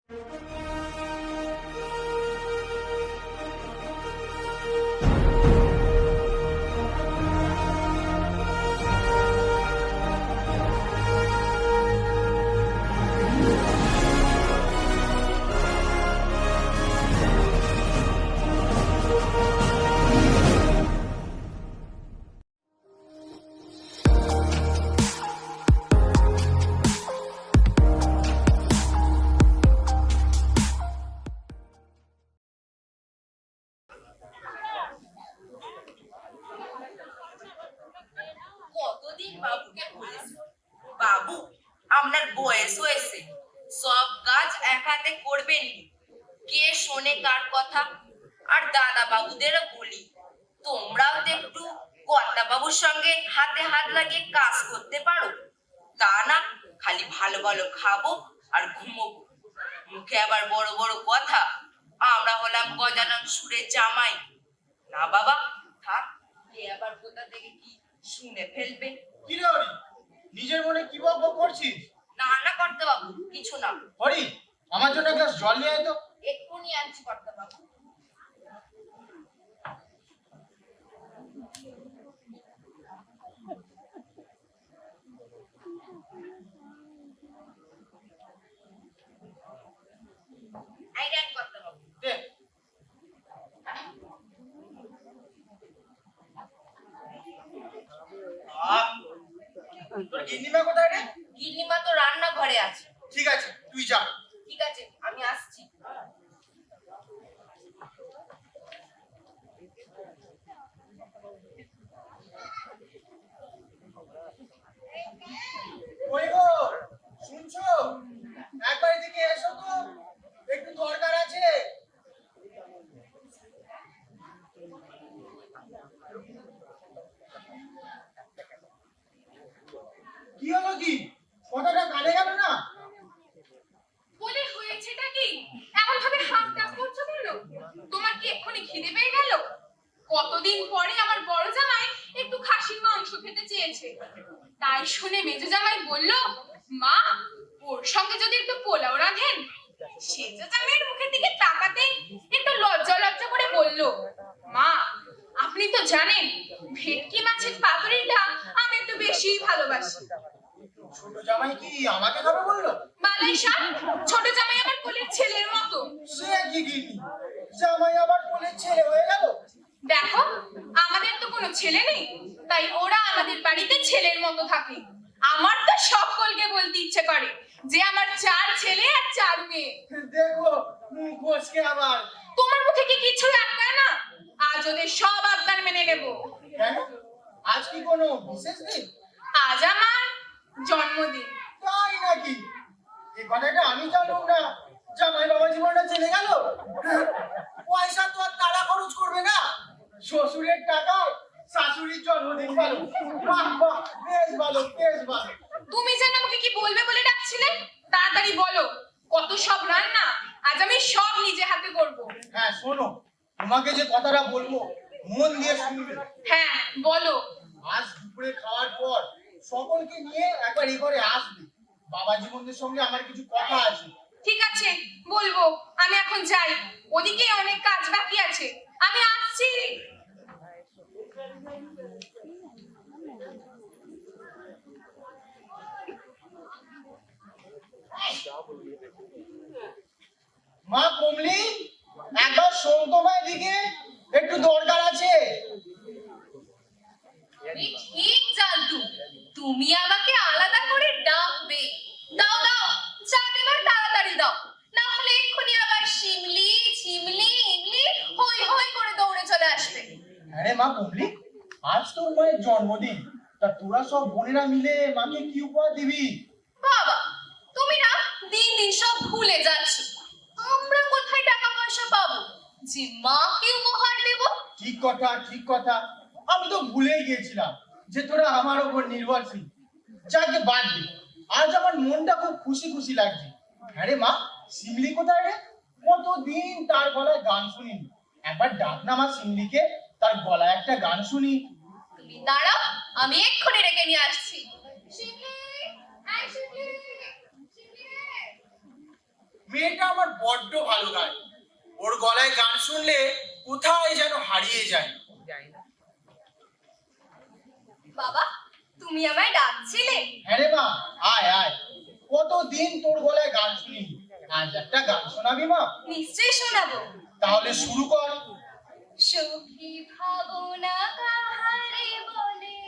কতদিন বাবুকে বলেছি, বাবু আপনার বয়স হয়েছে, সব কাজ এক হাতে করবেন, কে শোনে কার কথা। আর দাদা বাবুদেরও বলি, তোমরাও তো একটু কর্তা বাবুর সঙ্গে হাতে হাত লাগিয়ে কাজ করতে পারো। তা না, খালি ভালো ভালো খাবো আর ঘুমোবো, মুখে আবার বড় বড় কথা, আমরা হলাম গজানন সুরের জামাই। না বাবা, থাক, এ আবার কোথা থেকে কি শুনে ফেলবে। কি রে হরি, নিজের মনে কি বকবক করছিস? না না কর্তা বাবু, কিছু না। হরি, আমার জন্য এক গ্লাস জল নিয়ে আয় তো। এক্ষুনি আনছি কর্তা বাবু। এই দেন কর্তা বাবু। দে। তোর গিন্নিমা কোথায় রে? গিন্নিমা তো রান্নাঘরে আছে। ঠিক আছে, তুই যা। ঠিক আছে, আমি আসছি। ওই গো, শুনছো? একবার এদিকে এসো তো, একটু দরকার আছে। কি হলো কি? কথাটা কানে গেল না? বলে হয়েছেটা কি? এমন ভাবে হাত কাজ করছো কেন? তোমার কি এক্ষুনি খিদে পেয়ে গেল? কতদিন পরে আমার বড় জামাই একটু খাসির মাংস খেতে চেয়েছে, তাই শুনে মেজো জামাই বলল, মা ওর সঙ্গে যদি একটু পোলাও রাঁধেন। সেজো জামাইয়ের মুখের দিকে তাকাতেই একটু লজ্জা লজ্জা করে বলল, মা আপনি তো জানেন ভেটকি মাছের পাতুরিটা আমি একটু বেশিই ভালোবাসি। ছোট জামাই কি আমাকে খাবে বললো? বালাই শাহ, ছোট জামাই আমার কোলের ছেলের মতো। সে কি গিন্নি, জামাই আবার কোলের ছেলে হয়ে গেল? দেখো, আমাদের তো কোনো ছেলে নেই, তাই ওরা আমাদের বাড়িতে ছেলের মতো থাকে। আমার তো সকলকে বলতে ইচ্ছে করে যে আমার 4 ছেলে আর 4 মেয়ে। দেখো, মুখ বসকে আবার। তোমার মুখে কি কিছু আটকায় না? আজ ওদের সব আবদার মেনে নেব। কেন? আজ কি কোনো বিশেষ দিন? আজ আমার জন্মদিন। তাই নাকি? এই কথাটা আমি জানলাম না। জামাই বাবা জীবনটা চলে গেল। পয়সা তো আর তারা খরচ করবে না, শ্বশুরের টাকায় শাশুড়ির জন্মদিন ভালো। বাহ বাহ, বেশ ভালো, বেশ ভালো। তুমি যেন আমাকে কি বলবে বলে ডাকছিলে, তাড়াতাড়ি বলো। কত সব রান্না আজ আমি সব নিজে হাতে করব। হ্যাঁ শোনো, তোমাকে যে কথাটা বলবো মন দিয়ে শুনবে। হ্যাঁ বলো। আজ দুপুরে খাওয়ার পর সকলকে নিয়ে একবার এই ঘরে আসবে। বাবা জীবনদের সঙ্গে আমার কিছু কথা আছে। ঠিক আছে, বলবো। আমি এখন যাই, ওদিকে অনেক কাজ বাকি আছে। আমি আসছি। মা কমলি, একবার শোন তো ভাই দিকে, একটু দরকার আছে। আমি ঠিক জানতুম তুমি আমাকে আলাদা করে ডাকবে। দাও দাও, চা এবার তাড়াতাড়ি দাও, না হলে এক্ষুনি আবার শিমলি ঝিমলি ইমলি হই হই করে দৌড়ে চলে আসবে। আরে মা কমলি, আজ তোর মায়ের জন্মদিন, তা তোরা সব বোনেরা মিলে মাকে কি উপহার দিবি? বাবা, তুমি না দিন দিন সব ভুলে যাচ্ছ। আমরা কোথায় টাকা পয়সা পাবো যে মাকে উপহার দেব? ঠিক কথা, ঠিক কথা। আমি তো ভুলেই গিয়েছিলাম যে তোরা আমার উপর নির্ভরশীল। যাকে বাদ দে, আজ আমার মনটা খুব খুশি খুশি লাগছে। আরে মা, শিমলি কোথায় রে? কতদিন তার গলায় গান শুনিনি। একবার ডাক না মা শিমলিকে, তার গলায় একটা গান শুনি। তুমি দাঁড়াও, আমি এক্ষুনি রেখে নিয়ে আসছি। শিমলি, এই শিমলি, শিমলি রে। মেয়েটা আমার বড্ড ভালো গায়। ওর গলায় গান শুনলে কোথায় যেন হারিয়ে যায়। বাবা, তুমি আমায় ডাকছিলে? হ্যাঁ রে মা, আয় আয়। কতদিন তোর গলায় গান শুনিনি, আজ একটা গান শোনাবি মা? নিশ্চয়ই শোনাবো। তাহলে শুরু কর। সখী ভাবনা কাহারে বলে,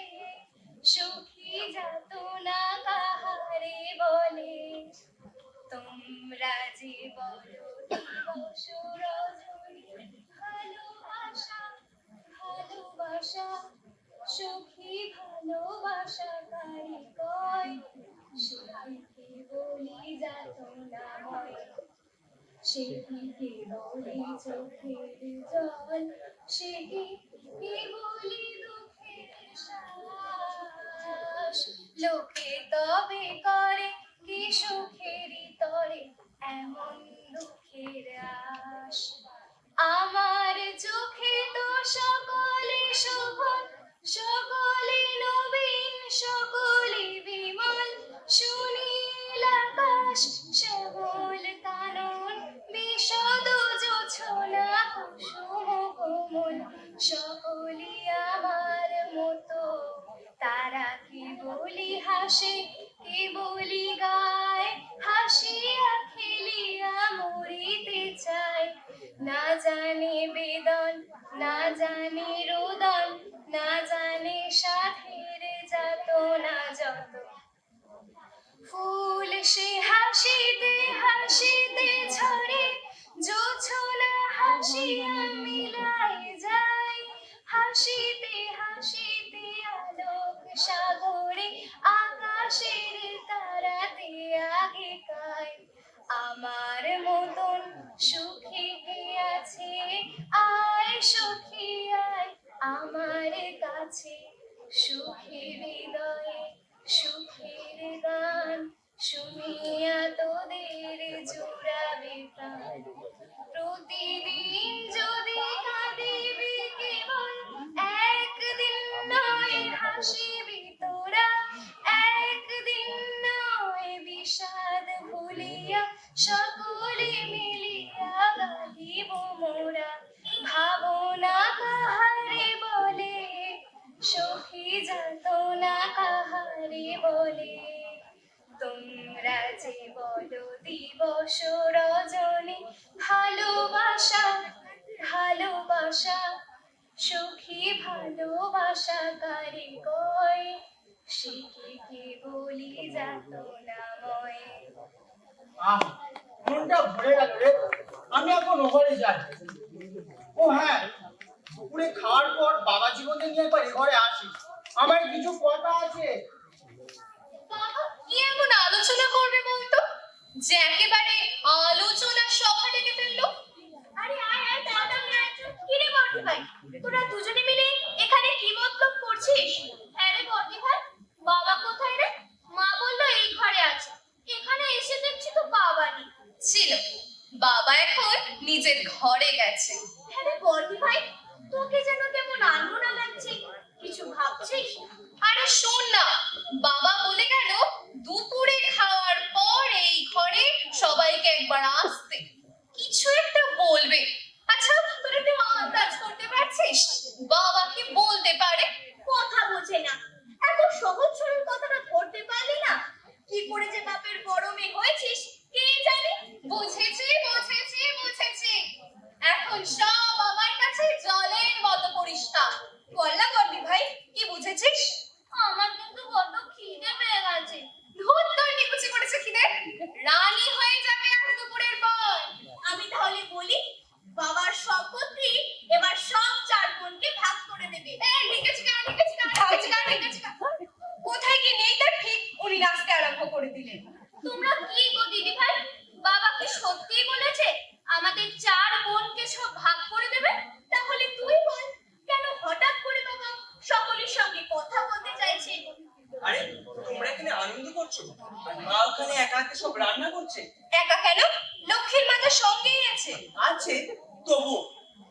সখী যাতনা কাহারে বলে, তোমরা যে বলো দিবস রজনী, ভালোবাসা ভালোবাসা, সখী ভালোবাসা কারে কয়, সখীকে বলি যাতনাময়, সেদিকে বলি চোখের জল, সেদিকে বলি দুঃখের শ্বাস, লোকে তবে করে কি সুখেরই তরে এমন দুঃখের আশ। আমার চোখে তো সকলে শোভন, সকলে নবীন, সকলে বিমল, সুনীল আকাশ শ্যামল কানন, বিশদ জোছনা কুসুম কোমল, সকলি আমার মতো, তারা কি বলি হাসে, কি বলি গায়, হাসিয়া খেলিয়া মরিতে চায়, না জানে বেদন, না জানে রোদন, না জানে সাধের যাতনা যত, ফুল সে হাসিতে হাসিতে ঝরে, জোছনা হাসিয়া মিলায় যায়, হাসিতে হাসিতে আলোক সাগরে, আকাশের তারাতে আগে কায়, আমার মতন সুখী কে আছে, আয় সখী আয় আমার কাছে, সুখী হৃদয়ে সুখের গান, শুনিয়া তোদের জোড়াবে প্রাণ, প্রতিদিন যদি কাঁদিবি কেবল, একদিন নয় হাসিবি তোরা, একদিন নয় বিষাদ ভুলিয়া, সকলে মিলিয়া গাহিব মোরা, ভাবনা কাহারে বলে, সখী যাতনা কাহারে বলে, তোমরা যে বলো দিবস রজনী, ভালোবাসা ভালোবাসা, সখী ভালোবাসা কারে কয়, সে কি বলি যাতনাময়। আহ, মনটা ভরে গেল রে। আমি এখন ওঘরে যাই। ও হ্যাঁ, দুপুরে খাওয়ার পর বাবা জীবনকে নিয়ে একবার এ ঘরে আসিস, আমার কিছু কথা আছে। বাবা কি এমন আলোচনা করবে বলতো, যে একেবারে আলোচনার সভা ডেকে ফেললো? আরে আয় আয় তাড়াতাড়ি আয় তো। কি রে বর্দি ভাই, তোরা দুজনে মিলে এখানে কি মতলব করছিস? হ্যাঁ রে বর্দি ভাই, বাবা কোথায় রে? মা বললো এই ঘরে আছে, এখানে এসে দেখছি তো বাবা নেই। ছিল, বাবা এখন নিজের ঘরে গেছে। হ্যাঁ রে বর্দি ভাই, তোকে যেন কেমন আনমনা লাগছে, কিছু ভাবছিস? আরে শোন না, বাবা বলে গেল দুপুরে খাওয়ার পর এই ঘরে সবাইকে একবার আসতে, কিছু একটা বলবে। আচ্ছা তোর একটু আন্দাজ করতে পারছিস বাবা কি বলতে পারে? কথা বোঝে না, এত সহজ সরল কথাটা ধরতে পারলি না, কি করে যে বাপের বড় মেয়ে হয়েছিস কে জানে। বুঝেছি বুঝেছি বুঝেছি, এখন সব আমার কাছে জলের মতো পরিষ্কার। বললা বর্দি ভাই, কি বুঝেছিস? আমার কিন্তু বড্ড খিদে পেয়ে গেছে। ধুর, তোর নিকুচি করেছে খিদে, রানী হয়ে যাবে আজ দুপুরের পর। আমি তাহলে বলি, বাবার সম্পত্তি এবার সব চার বোনকে ভাগ করে দেবে। কোথায় কি নেই তার ঠিক উনি নাচতে আরম্ভ করে দিলেন। তোমরা কি গো দিদি ভাই, বাবা কি সত্যি বলেছে আমাদের চার বোনকে সব ভাগ করে দেবে? তাহলে তুই বল, কেন হঠাৎ করে বাবা সকলের সঙ্গে কথা বলতে চাইছে? আরে তোমরা এখানে আনন্দ করছো, মা ওখানে একা একা সব রান্না করছে। একা কেন, লক্ষ্মীর মা তো সঙ্গেই আছে। আছে তবু,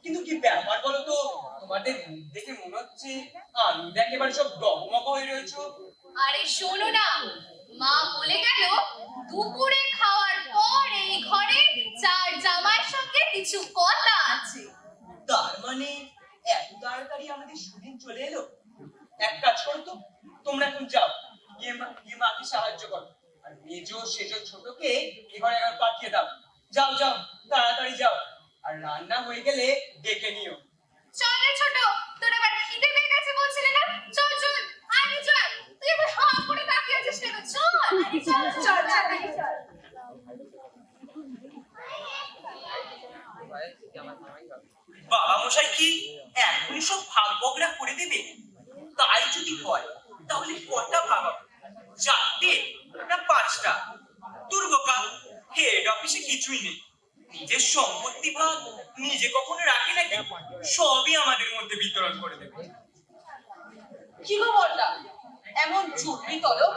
কিন্তু কি ব্যাপার বলো তো, তোমাদের মুখ দেখে মনে হচ্ছে আনন্দ একেবারে সব ডগমগ হয়ে রয়েছো। আরে শোনো না, মা বলে গেল দুপুরে খাওয়ার পর এই ঘরে কিছু কথা আছে। তার মানে এত তাড়াতাড়ি আমাদের শুটিং চলে এলো। এক কাজ করো তো, তোমরা এখন যাও, গিয়ে মাকে সাহায্য করো, আর মেজো সেজো ছোটকে এবারে একবার পাঠিয়ে দাও। যাও যাও, তাড়াতাড়ি যাও, আর রান্না হয়ে গেলে ডেকে নিও। চল রে ছোট, তোর আবার খিদে পেয়ে গেছে বলছিলি না? চল চল, আরে চল, তুই এবার হাঁ করে তাকিয়ে আছিস কেন? চল, আরে চল চল তাড়াতাড়ি চল। বাবা মশাই কি এখনই সব ভাগ বগরা করে দেবে? তাই যদি হয় তাহলে কটা ভাগ হবে? 4টে না 5টা? দুর্গোপা, হেড অফিসে কিছুই নেই, নিজের সম্পত্তি ভাগ নিজে কখনো রাখে নাকি? সবই আমাদের মধ্যে বিতরণ করে দেবে। কি গো বড়দা, এমন চুপড়ি তলো,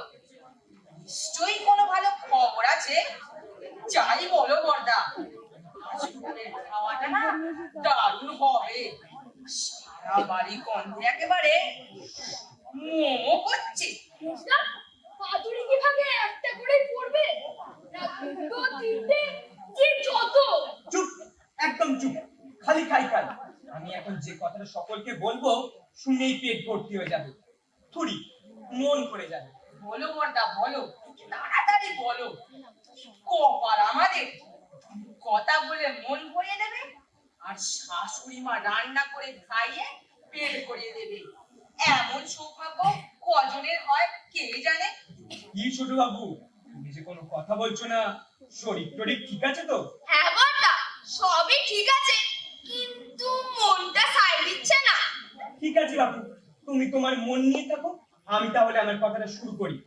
নিশ্চয়ই কোনো ভালো খবর আছে। যাই বলো বড়দা, আজ দুপুরের খাওয়াটা না দারুণ হবে। সারা বাড়ি গন্ধে একেবারে মোমো করছে। বুঝলা, পাতুরি কি ভাগে একটা করেই পড়বে? না দুটো তিনটে, যে যত? চুপ, একদম চুপ, খালি খাই খাই। আমি এখন যে কথাটা সকলকে বলবো শুনেই পেট ভর্তি হয়ে যাবে, থুড়ি মন ভরে যাবে। বলো বড়দা বলো, তাড়াতাড়ি বলো। কপাল আমাদের, কথা বলে মন ভরিয়ে দেবে, আর শাশুড়ি মা রান্না করে খাইয়ে পেট ভরিয়ে দেবে। এমন সৌভাগ্য কজনের হয় কে জানে। কি ছোট বাবু, তুমি যে কোনো কথা বলছো না, শরীর টরীর ঠিক আছে তো? হ্যাঁ বড়দা, সবই ঠিক আছে, কিন্তু মনটা সায় দিচ্ছে না। ঠিক আছে বাবু, তুমি তোমার মন নিয়ে থাকো, আমি তাহলে আমার কথাটা শুরু করি।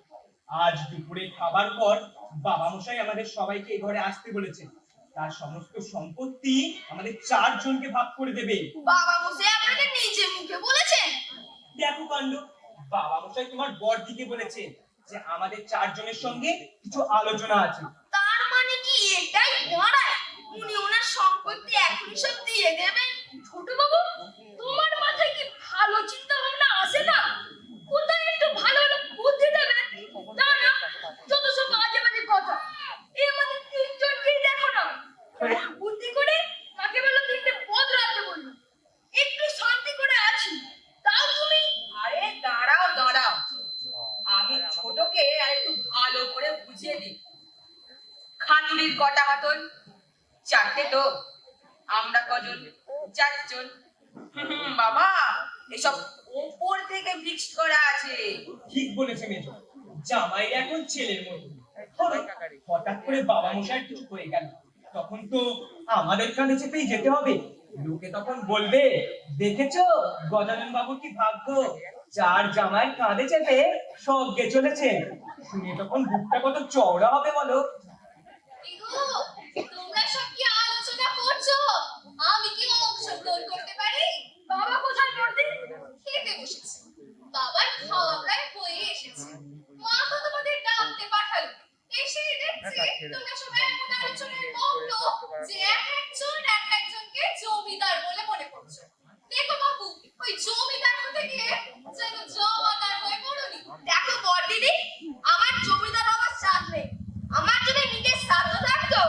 আজ দুপুরে খাবার পর বাবা মশাই আমাদের সবাইকে এই ঘরে আসতে বলেছে। তার সমস্ত সম্পত্তি আমাদের 4 জনকে ভাগ করে দেবে। বাবা মশাই আপনাকে নিজে মুখে বলেছেন? দেখো কাণ্ড, বাবা মশাই তোমার বড়দিকে বলেছে যে আমাদের 4 জনের সঙ্গে কিছু আলোচনা আছে। তার মানে কি এটাই দাঁড়ায় উনি ওনার সম্পত্তি এখনই সব দিয়ে দেবেন? ছোট বাবু, তোমার মাথায় কি ভালো চিন্তা ভাবনা আসে না? কোথায় একটু ভালো ভালো বুদ্ধি দেবে? না না, যত সব বাজে বাজে কথা। এই আমাদের তিনজনকেই দেখো না, বুদ্ধি করে কাকে বললো 3টে পদ রাখতে বললো। একটু শান্তি করে আছি, তাও তুমি। আরে দাঁড়াও দাঁড়াও, আমি ছোটকে আর একটু ভালো করে বুঝিয়ে দিই। খাতুরির কটা হাতল? 4টে তো। আমরা কজন? 4 জন। বাবা, এসব উপর থেকে ফিক্স করা আছে। ঠিক বলেছে মেজো, জামাই এখন ছেলের মতো। ধরো, হঠাৎ করে বাবা মশাই কিছু হয়ে গেল, তখন তো আমাদের কানে চেপেই যেতে হবে। লোকে তখন বলবে, দেখেছো গজানন বাবু কি ভাগ্য, 4 জামাই কাঁধে চেপে স্বর্গে চলেছে। শুনে তখন বুকটা কত চওড়া হবে বলো। ইগো, তোমরা সব কি আলোচনা করছো? আমি কি অংশগ্রহণ করতে পারি? বাবা কোথায় পড়তে? খেতে বসেছে। বাবার খাওয়া প্রায় হয়ে এসেছে। মা তো তোমাদের ডাকতে পাঠালো। এসেই দেখছি তোমরা সবাই এমন আলোচনায় মগ্ন যে এক একজনকে জমিদার বলে মনে করছো। দেখো বাবু, ওই জমিদার হতে গিয়ে যেন জমাদার হয়ে পড়োনি। দেখো বড়দিদি, আমার জমিদার হওয়ার সাথ নেই। আমার যদি নিজের সাধ্য থাকতো,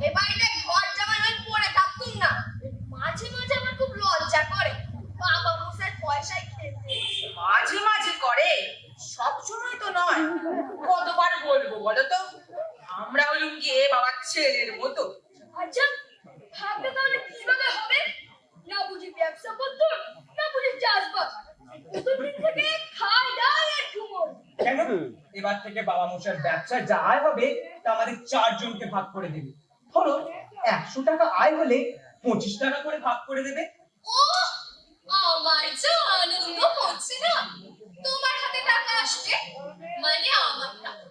এ বাড়িতে ঘর জামাই হয়ে পড়ে থাকতুম না। মাঝে মাঝে আমার খুব লজ্জা করে বাবা মশাই পয়সায় খেতে। মাঝে মাঝে করে, সব সময় তো নয়। কতবার বলবো বলো তো, আমরা হলুম গিয়ে বাবার ছেলের মতো। আচ্ছা, ভাবতে তাহলে কিভাবে হবে? না বুঝি ব্যবসা করতো, না বুঝি চাষবাস। দুদিন থেকে খাই দাই আর ঘুমোই। কেন? এবার থেকে বাবা মশাইয়ের ব্যবসা যা আয় হবে তা আমাদের 4 জনকে ভাগ করে দেবে। ধরো 100 টাকা আয় হলে 25 টাকা করে ভাগ করে দেবে। ও, আমার যা আনন্দ হচ্ছে না। তোমার হাতে টাকা আসবে মানে আমার টাকা।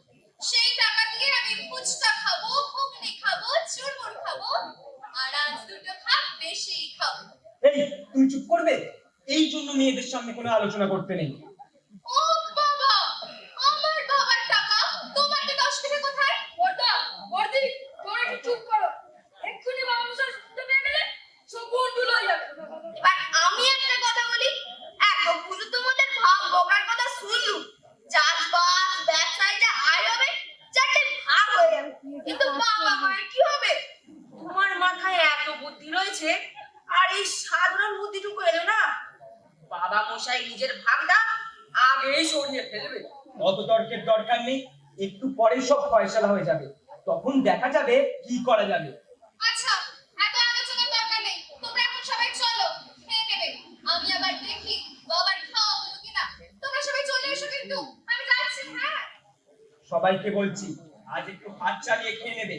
সেই টাকা দিয়ে আমি ফুচকা খাবো, ঘুগনি খাবো, চুরমুর খাবো, আর আজ দুটো ভাগ বেশি খাবো। এই, তুমি চুপ করবে? এই জন্য মেয়েদের সামনে কোনো আলোচনা করতে নেই। ও বাবা, আমার বাবার টাকা তোমার কি 10 টাকা কোথায়? বড়দা, বড়দি, তোমরা একটু চুপ করো। এক্ষুনি বাবা মশাই শুনতে পেয়ে গেলে সব গন্ডগোল হয়ে যাবে। এবার আমি একটা কথা বলি, এতগুলো তোমাদের ভাগ বকার কথা শুনলুম। চাষবাস ব্যবসায় যা আয় হবে, 4টে ভাগ হয়ে যাবে, কিন্তু বাবা মায়ের কি হবে? তোমার মাথায় এত বুদ্ধি রয়েছে হয়েছে আর এই সাধারণ বুদ্ধিটুকু এলো না, বাবা মশাই নিজের ভাগটা আগেই সরিয়ে ফেলবে। অত তর্কের দরকার নেই, একটু পরে সব ফয়সালা হয়ে যাবে, তখন দেখা যাবে কি করা যাবে। আচ্ছা, এত আলোচনার দরকার নেই, তোমরা এখন সবাই চলো, খেয়ে নেবে। আমি আবার দেখি বাবার খাওয়া হলো কিনা। তোমরা সবাই চলে এসো কিন্তু, আমি যাচ্ছি। হ্যাঁ, সবাইকে বলছি আজ একটু হাত চালিয়ে খেয়ে নেবে,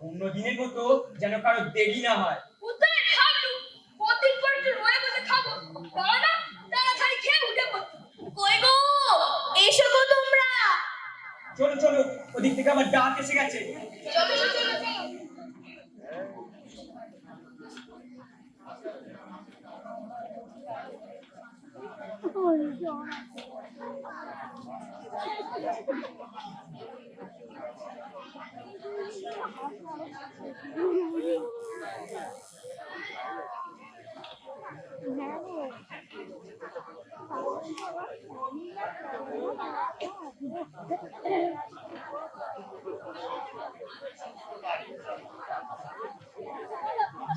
অন্য দিনের মতো যেন কারো দেরি না হয়। উত্তরে খাবলু, কতদিন পর একটু রয়ে বসে খাবো, বলো না? তাড়াতাড়ি খেয়ে উঠে পড়ো। কই গো, এসো গো তোমরা। চলো চলো, ওদিক থেকে আমার ডাক এসে গেছে। চলো চলো চলো চলো।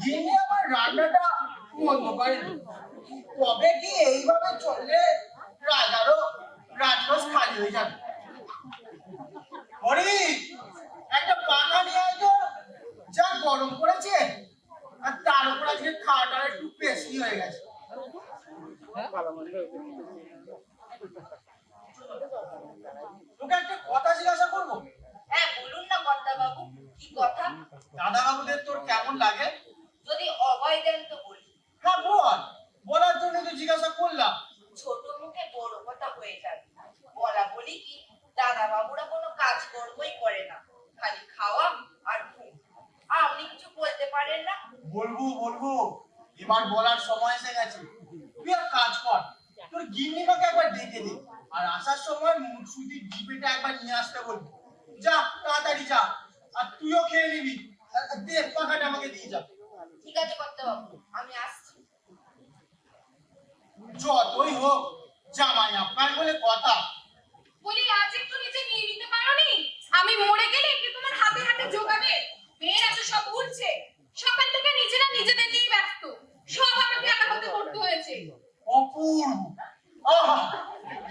যিনি আমার রান্নাটা বন্ধ করেনি, তবে কি এইভাবে চললে রাজারও রাজকোষ খালি হয়ে যাবে। হরি, একটা পাখা নিয়ে আয় তো, যা গরম পড়েছে, আর তার উপর আজকে খাওয়াটা একটু বেশি হয়ে গেছে। তোকে একটা কথা জিজ্ঞাসা করবো। হ্যাঁ বলুন না কর্তা বাবু, কি কথা? দাদা বাবুদের তোর কেমন লাগে? যদি অভয় দেন তো বলি। হ্যাঁ বল, বলার জন্য তো জিজ্ঞাসা করলাম। ছোট মুখে বড় কথা হয়ে যাবে। বলা বলি কি, দাদা বাবুরা কোনো কাজ কর্মই করে না, খালি খাওয়া আর ঘুম। আপনি কিছু বলতে পারেন না? বলবো বলবো, এবার বলার সময় এসে গেছে। তুই এক কাজ কর, তোর গিন্নিমাকে একবার ডেকে দে, আর আসার সময় মুখশুদ্ধির জিপেটা একবার নিয়ে আসতে বলবি। যা তাড়াতাড়ি যা, আর তুইও খেয়ে নিবি। দে পাখাটা আমাকে দিয়ে যা। ঠিক আছে কর্তা বাবু, আমি আসছি। যতই হোক, জামাই আপনার বলে কথা। বলি আজ একটু নিচে নিয়ে নিতে পারোনি? আমি মরে গেলে একটু তোমার হাতে হাতে জোগাবে। মেয়েরা তো সব উঠছে, সকাল থেকে নিজেরা নিজেদের নিয়ে ব্যস্ত, সব আমাকে একা হাতে করতে হয়েছে। অপূর্ব, আহা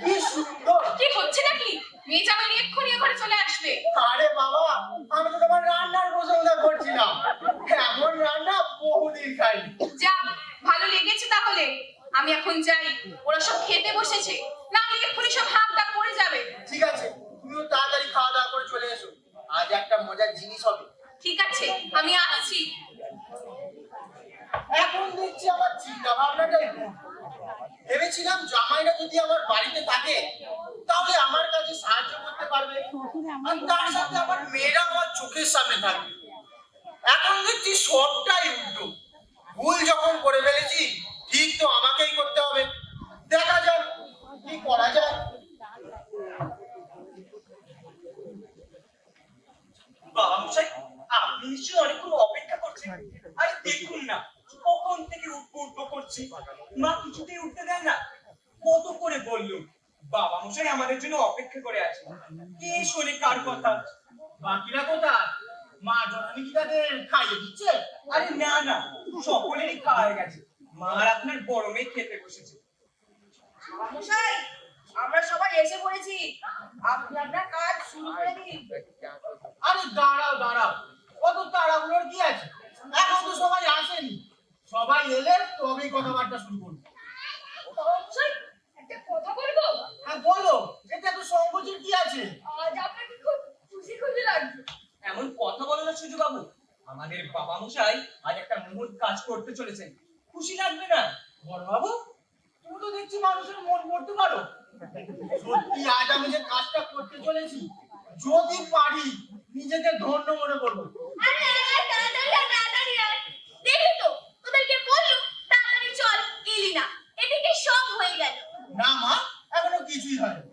কি সুন্দর। কি হচ্ছে নাকি? মেয়ে জামাই এক্ষুনি ঘরে চলে আসবে। আরে বাবা, আমি তো তোমার রান্নার প্রশংসা করছিলাম। এমন রান্না বহুদিন খাইনি। যা, ভালো লেগেছে তাহলে। আমি এখন যাই, ওরা সব খেতে বসেছে, না হলে এক্ষুনি সব হাত ডাক পড়ে যাবে। ঠিক আছে, তুমিও তাড়াতাড়ি খাওয়া দাওয়া করে চলে এসো, আজ একটা মজার জিনিস হবে। ঠিক আছে, আমি আসছি। এখন দেখছি আমার চিন্তা ভাবনাটাই ভুল। ভেবেছিলাম জামাইরা যদি আমার বাড়িতে থাকে তাহলে আমার কাছে সাহায্য করতে পারবে, আর তার সাথে আমার মেয়েরা আমার চোখের সামনে থাকবে। এখন দেখছি সবটাই উল্টো। ভুল যখন করে ফেলেছি, ঠিক তো আমাকেই করতে হবে। দেখা যাক কি করা যায়। বাবা মশাই, আপনি নিশ্চয়ই অনেকক্ষণ অপেক্ষা করছেন। আরে দেখুন না, কখন থেকে উঠবো করছি, মা কিছুতেই উঠতে দেয় না। কত করে বললুম বাবা মশাই আমাদের জন্য অপেক্ষা করে আছে, কে শোনে কার কথা। বাকিরা কোথায়? মা জননী কি তাদের খাইয়ে দিচ্ছে? আরে না না, সকলেরই খাওয়া হয়ে গেছে, মা আর আপনার বড় মেয়ে খেতে বসেছে। মশাই, আমরা সবাই এসে পড়েছি, আপনি আপনার কাজ শুরু করে দিন। আরে দাঁড়াও দাঁড়াও, কত তাড়াহুড়োর কি আছে? এখন তো সবাই আসেনি, সবাই এলে তবেই কথাবার্তা শুরু করবো। মশাই, একটা কথা বলবো? হ্যাঁ বলো, এটা তো সংকোচের কি আছে? আজ আপনাকে খুব খুশি খুশি লাগছে। এমন কথা বলো না সুজু বাবু, আমাদের বাবা মশাই আজ একটা মহৎ কাজ করতে চলেছেন, খুশি লাগবে না? বড় বাবু, তুমি তো দেখছি মানুষের মন পড়তে পারো। সত্যি আজ আমি যে কাজটা করতে চলেছি, যদি পারি নিজেকে ধন্য মনে করবো। আরে তাড়াতাড়ি দেখি তো, তোদেরকে বললুম তাড়াতাড়ি চল, এলি না, এদিকে সব হয়ে গেল। না মা, এখনো কিছুই হয়নি।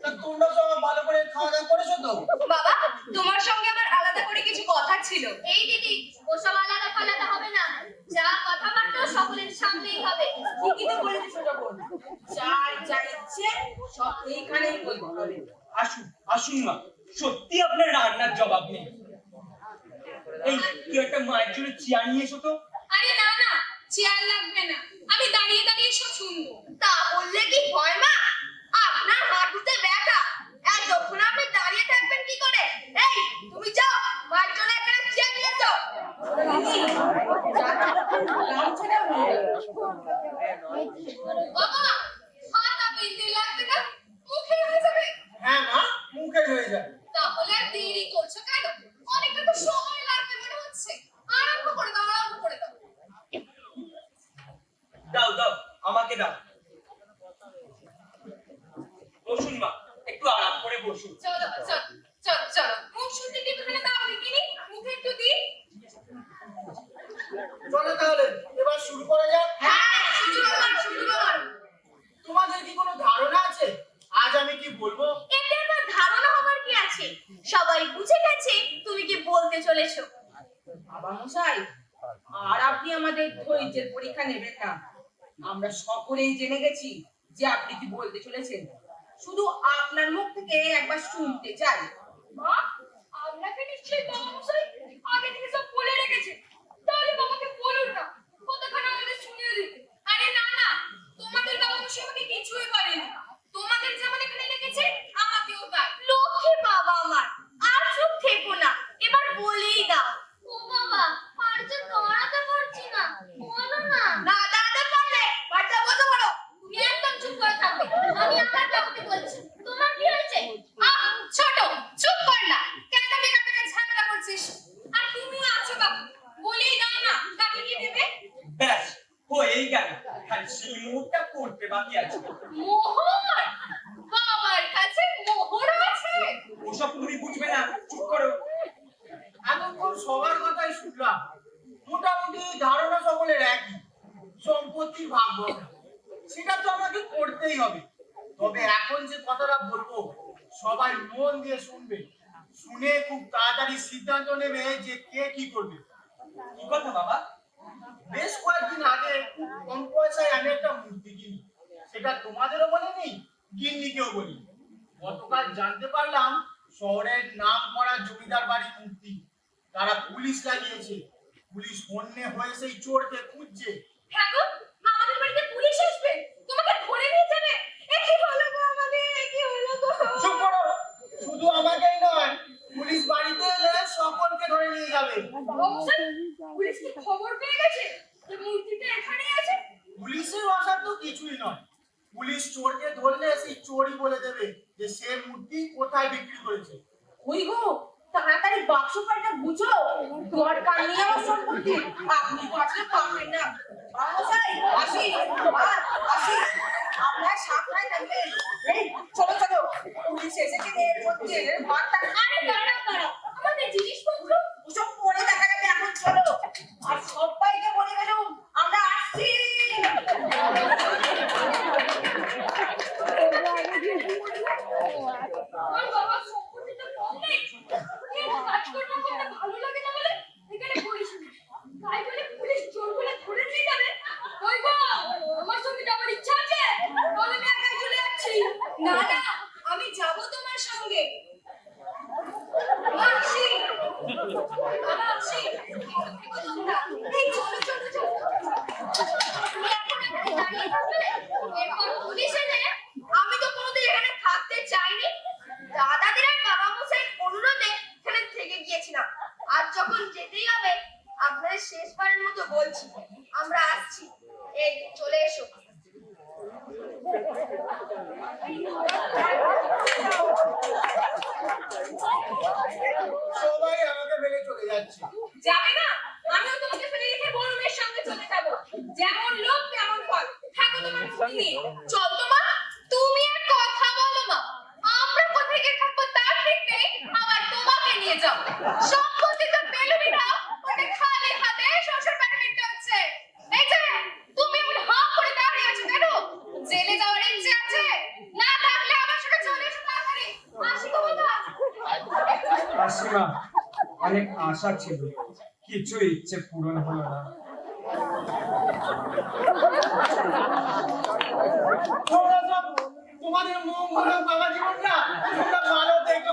তা তোমরা সব ভালো করে খাওয়া দাওয়া করেছো তো? বাবা, তোমার সঙ্গে আমার আলাদা করে কিছু কথা ছিল। এই দিদি, ওসব আলাদা ফালাদা হবে না, যা কথাবার্তা সকলের সামনেই হবে। ঠিকই তো বলেছে ছোট বোন, যার যা ইচ্ছে সব এইখানেই বলতে হবে। আসুন আসুন মা, সত্যি আপনার রান্নার জবাব নেই। এই কেউ একটা মায়ের জন্য চেয়ার নিয়ে এসো তো। আরে না না, চেয়ার লাগবে না, আমি দাঁড়িয়ে দাঁড়িয়ে সব শুনবো। তা বললে কি হয় মা? আপনার হাঁটুতে ব্যথা, এতক্ষণ আপনি দাঁড়িয়ে থাকবেন কি করে? এই তুমি যাও, মার জন্য একটা চেয়ার নিয়ে এসো। বাবা, হাত আপনি লাগবে না, মুখে হয়ে যাবে। হ্যাঁ মা, মুখে হয়ে যাবে। তাহলে আর দেরি করছো কেন? অনেকটা তো সময় লাগবে মনে হচ্ছে। আরম্ভ করে দাও, আরম্ভ করে দাও। দাও দাও, আমাকে দাও। বসুন মা, একটু আরাম করে বসুন। চলো চলো চলো চলো, মুখ শুনতে কি তুমি দাও দেখিনি? মুখে একটু দি। চলো তাহলে এবার শুরু করা যাক। হ্যাঁ, শুরু করুন, শুরু করুন। তোমাদের কি কোনো ধারণা আছে আজ আমি কি বলবো? এতে আমার ধারণা হবার কি আছে? সবাই বুঝে গেছে তুমি কি বলতে চলেছো। বাবা মশাই, আর আপনি আমাদের ধৈর্যের পরীক্ষা নেবেন না। আমরা সকলেই জেনে গেছি যে আপনি কি বলতে চলেছেন। শুধু আপনার মুখ থেকে একবার শুনতে চাই। মা, আপনাকে নিশ্চয়ই বাবা মশাই আগে থেকে সব বলে রেখেছে। তাহলে বাবাকে বলুন না, কতক্ষণ আমাদের শুনিয়ে দিতে। আরে না না, তোমাদের বাবা মশাই আমাকে কিছুই বলেনি। তোমাদের যেমন এখানে রেখেছে, আমাকেও তাই। লক্ষ্মী বাবা আমার, আর চুপ থেকো না, এবার বলেই দাও। ও বাবা, আর যে দাঁড়াতে পারছি না, বলো না। না দাঁড়াতে পারলে বাচ্চা বসে পড়ো। তুমি একদম চুপ করে থাকবে, আমি আমার বাবাকে বলছি। তোমার কি হয়েছে? ছোট, চুপ কর না। কেন বেকার বেকার ঝামেলা করছিস? আর তুমি আছো বাবু, বলেই দাও না, কাকে কি দেবে? ব্যাস হয়েই গেল, খালি সেই মুহূর্তটা করতে বাকি আছে। মোহর? বাবার কাছে মোহর আছে? ওসব তুমি বুঝবে না, চুপ করো। এতক্ষণ সবার কথাই শুনলাম, মোটামুটি ধারণা সকলের একই, সম্পত্তির ভাগ বন্টন। সেটা তো আমাকে করতেই হবে। তবে এখন যে কথাটা বলবো সবাই মন দিয়ে শুনবে, শুনে খুব তাড়াতাড়ি সিদ্ধান্ত নেবে যে কে কি করবে। কি কথা বাবা? বেশ কয়েকদিন আগে খুব কম পয়সায় আমি একটা মূর্তি কিনি, সেটা তোমাদেরও মনে নেই, গিন্নিকেও বলি। গতকাল জানতে পারলাম শহরের নাম করা জমিদার বাড়ির মূর্তি তারা পুলিশ লাগিয়েছে। পুলিশ হন্যে হয়ে সেই চোরকে খুঁজছে। হ্যাঁ গো, আমাদের বাড়িতে পুলিশ আসবে, তোমাকে ধরে নিয়ে যাবে। এ কি হলো গো আমাদের, এ কি হলো গো? চুপ করো, শুধু আমাকেই নয়, পুলিশ বাড়িতে এলে সকলকে ধরে নিয়ে যাবে। বাবা মশাই, পুলিশ কি খবর পেয়ে গেছে যে মূর্তিটা এখানেই আছে? পুলিশের অসাধ্য কিছুই নয়। পুলিশ চোরকে ধরলে সেই চোরই বলে দেবে যে সে মূর্তি কোথায় বিক্রি করেছে। ওই গো, তাড়াতাড়ি বাক্স পাল্টা বুঝো, দরকার নেই আমার সম্পত্তি। আপনি বাঁচলে পাবেন না। বাবা মশাই, আসি, আসি। আপনার সাবধানে থাকবেন। এই, চলো চলো, পুলিশ এসেছে, এর মধ্যে ভাতটা। আরে দাঁড়াও দাঁড়াও, আমাদের জিনিসপত্র। ওসব পরে দেখা যাবে, এখন চলো। আর সবাইকে বলে গেলুম আমরা আসছি। আমার বাবার সম্পত্তিটা কম নেই, এই কাজকর্ম করতে ভালো লাগে না বলে এখানে করিস না। তাই বলে পুলিশ জোর করে ধরে নিয়ে যাবে? ওই গো, আমার সঙ্গে যাবার ইচ্ছা আছে? বলে আমি একাই চলে যাচ্ছি। না না, আমি যাবো তোমার সঙ্গে। আসি, বাবা আসি। তোমরা, এই চলো চলো চলো। তুমি এখন এখানে দাঁড়িয়ে থাকবে? এরপর পুলিশ এলে আমি তো কোনোদিন এখানে থাকতে চাইনি। দাদাদের আর বাবা মশাইয়ের অনুরোধে এখানে থেকে গিয়েছিলাম। আর যখন যেতেই হবে আপনাদের শেষবারের মতো বলছি, আমরা আসছি। এই চলে এসো। সবাই আমাকে ফেলে চলে যাচ্ছে। যাবে না? আমিও তোমাকে ফেলে রেখে বড় মেয়ের সঙ্গে চলে যাবো। যেমন লোক তেমন ফল। থাকো তোমার মুক্তি নিয়ে। চল তো মা, তুমি আর কথা বলো মা। আমরা কোথায় গিয়ে থাকবো তার ঠিক নেই, আবার তোমাকে নিয়ে যাও। সম্পত্তি তো পেলুমি না, ওটা খালি হাতে শ্বশুর বাড়ি ফিরতে হচ্ছে। এই যে, তুমি এমন হাঁ করে দাঁড়িয়ে আছো কেন? জেলে যাওয়ার ইচ্ছে আছে? না থাকলে আমার সঙ্গে চলে এসো তাড়াতাড়ি। আসি গো বাবা। মাসিমা, অনেক আশা ছিল, কিছু ইচ্ছে পূরণ হলো না। তোমরা সব তোমাদের মঙ্গল হোক বাবা জীবনটা, তোমরা ভালো থেকো।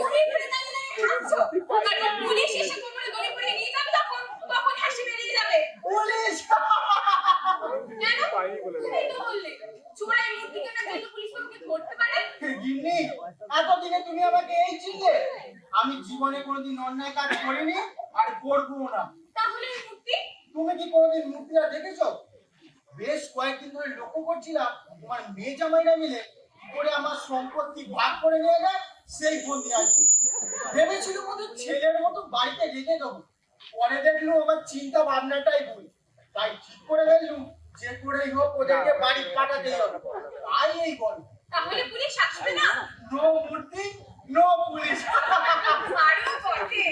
তুমি ফিরে দাঁড়িয়ে হাসছো। আর পুলিশ এসে কোমরে দড়ি পরিয়ে নিয়ে যাবে তখন হাসি বেরিয়ে যাবে। ওই জীবনে কোনোদিন অন্যায় কাজ করিনি আর করবো না। তাহলে ওই মূর্তি? তুমি কি কোনোদিন মূর্তিটা দেখেছো? বেশ কয়েকদিন ধরে লক্ষ্য করছিলাম তোমার মেয়ে জামাইরা মিলে কি করে আমার সম্পত্তি ভাগ করে নিয়ে যায় সেই ফন্দি আছে। ভেবেছিল মতো ছেলের মতো বাড়িতে রেখে দেবো, পরে দেখলুম আমার চিন্তা ভাবনাটাই ভুল। তাই ঠিক করে ফেললুম যে করেই হোক ওদেরকে বাড়ি পাঠাতেই হবে। তাই এই গল্প। তাহলে পুলিশ আসবে না? নো মূর্তি নো পুলিশ। আরো বটে।